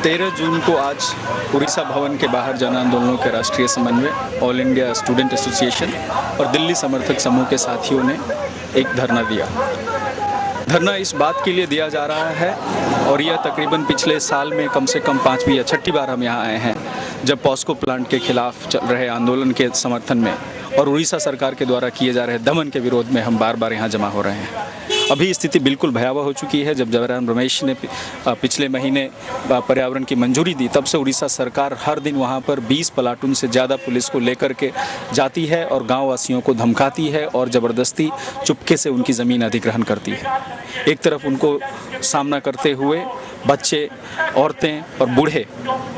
13 जून को आज उड़ीसा भवन के बाहर जन आंदोलनों के राष्ट्रीय समन्वय ऑल इंडिया स्टूडेंट एसोसिएशन और दिल्ली समर्थक समूह के साथियों ने एक धरना दिया। धरना इस बात के लिए दिया जा रहा है और यह तकरीबन पिछले साल में कम से कम 5वीं या 6ठी बार हम यहाँ आए हैं, जब पॉस्को प्लांट के खिलाफ चल रहे आंदोलन के समर्थन में और उड़ीसा सरकार के द्वारा किए जा रहे दमन के विरोध में हम बार बार यहाँ जमा हो रहे हैं। अभी स्थिति बिल्कुल भयावह हो चुकी है। जब जयराम रमेश ने पिछले महीने पर्यावरण की मंजूरी दी, तब से उड़ीसा सरकार हर दिन वहाँ पर 20 प्लाटून से ज़्यादा पुलिस को लेकर के जाती है और गाँव वासियों को धमकाती है और ज़बरदस्ती चुपके से उनकी ज़मीन अधिग्रहण करती है। एक तरफ उनको सामना करते हुए बच्चे, औरतें और बूढ़े,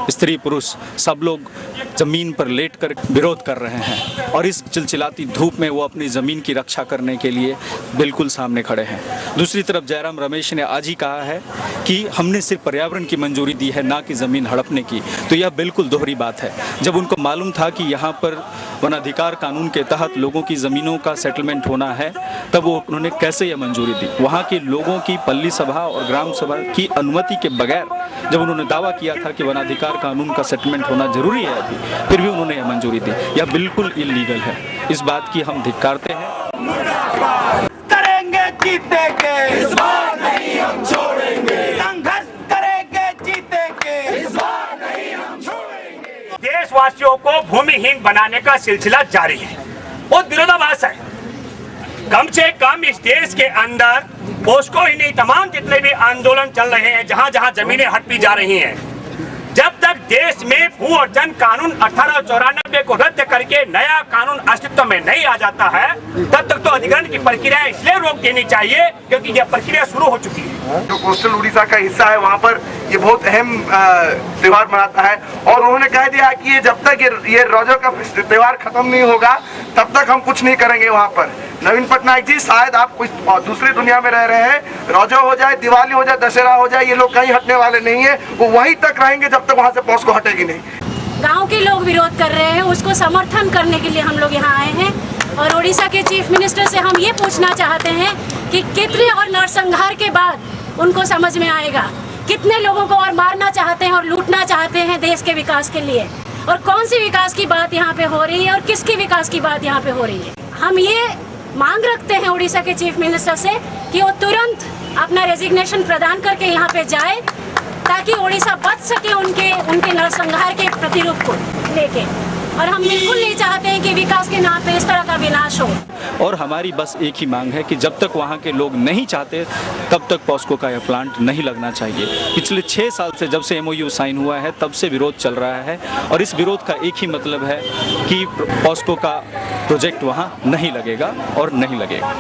स्त्री पुरुष सब लोग ज़मीन पर लेट कर विरोध कर रहे हैं और इस चिलचिलाती धूप में वो अपनी ज़मीन की रक्षा करने के लिए बिल्कुल सामने खड़े हैं। दूसरी तरफ जयराम रमेश ने आज ही कहा है कि हमने सिर्फ पर्यावरण की मंजूरी दी है, ना कि ज़मीन हड़पने की। तो यह बिल्कुल दोहरी बात है। जब उनको मालूम था कि यहाँ पर वनाधिकार कानून के तहत लोगों की ज़मीनों का सेटलमेंट होना है, तब वो उन्होंने कैसे यह मंजूरी दी? वहाँ के लोगों की पल्ली सभा और ग्राम सभा की अनुमति के बगैर जब उन्होंने दावा किया था कि वनाधिकार कानून का सेटलमेंट होना जरूरी है अभी, फिर भी उन्होंने यह मंजूरी दी। यह बिल्कुल इल्लीगल है। इस बात की हम धिक्कारते हैं। करेंगे जीतेंगे, इस बार नहीं हम छोड़ेंगे। संघर्ष करेंगे जीतेंगे, इस बार नहीं हम छोड़ेंगे। देशवासियों को भूमिहीन बनाने का सिलसिला जारी है। वो विरोधाभास है। कम से कम इस देश के अंदर पोस्को ही नहीं, तमाम जितने भी आंदोलन चल रहे हैं, जहां जहां जमीनें हड़पी जा रही हैं, जब तक देश में भू अर्जन कानून 1894 को रद्द करके नया कानून अस्तित्व में नहीं आ जाता है, तब तक तो अधिग्रहण की प्रक्रिया इसलिए रोक देनी चाहिए क्योंकि यह प्रक्रिया शुरू हो चुकी है। जो कोस्टल उड़ीसा का हिस्सा है, वहाँ पर ये बहुत अहम त्योहार मनाता है और उन्होंने कह दिया कि ये जब तक ये रोजो का त्योहार खत्म नहीं होगा, तब तक हम कुछ नहीं करेंगे। वहाँ पर नवीन पटनायक जी, शायद आप कुछ दूसरी दुनिया में रह रहे हैं। रोजो हो जाए, दिवाली हो जाए, दशहरा हो जाए, ये लोग कहीं हटने वाले नहीं है। वो वहीं तक रहेंगे जब तक वहाँ से पॉस्को हटेगी नहीं। गांव के लोग विरोध कर रहे हैं, उसको समर्थन करने के लिए हम लोग यहाँ आए हैं और उड़ीसा के चीफ मिनिस्टर से हम ये पूछना चाहते हैं कि कितने और नरसंहार के बाद उनको समझ में आएगा, कितने लोगों को और मारना चाहते हैं और लूटना चाहते हैं देश के विकास के लिए, और कौन सी विकास की बात यहाँ पे हो रही है और किसके विकास की बात यहाँ पे हो रही है। हम ये मांग रखते हैं उड़ीसा के चीफ मिनिस्टर से कि वो तुरंत अपना रेजिग्नेशन प्रदान करके यहाँ पे जाए, ताकि उड़ीसा बच सके उनके नरसंहार के प्रतिरूप को लेके। और हम बिल्कुल नहीं चाहते हैं कि विकास के नाम पे इस तरह का विनाश हो। और हमारी बस एक ही मांग है कि जब तक वहाँ के लोग नहीं चाहते, तब तक पॉस्को का यह प्लांट नहीं लगना चाहिए। पिछले 6 साल से जब से MOU साइन हुआ है, तब से विरोध चल रहा है और इस विरोध का एक ही मतलब है कि पॉस्को का प्रोजेक्ट वहाँ नहीं लगेगा और नहीं लगेगा।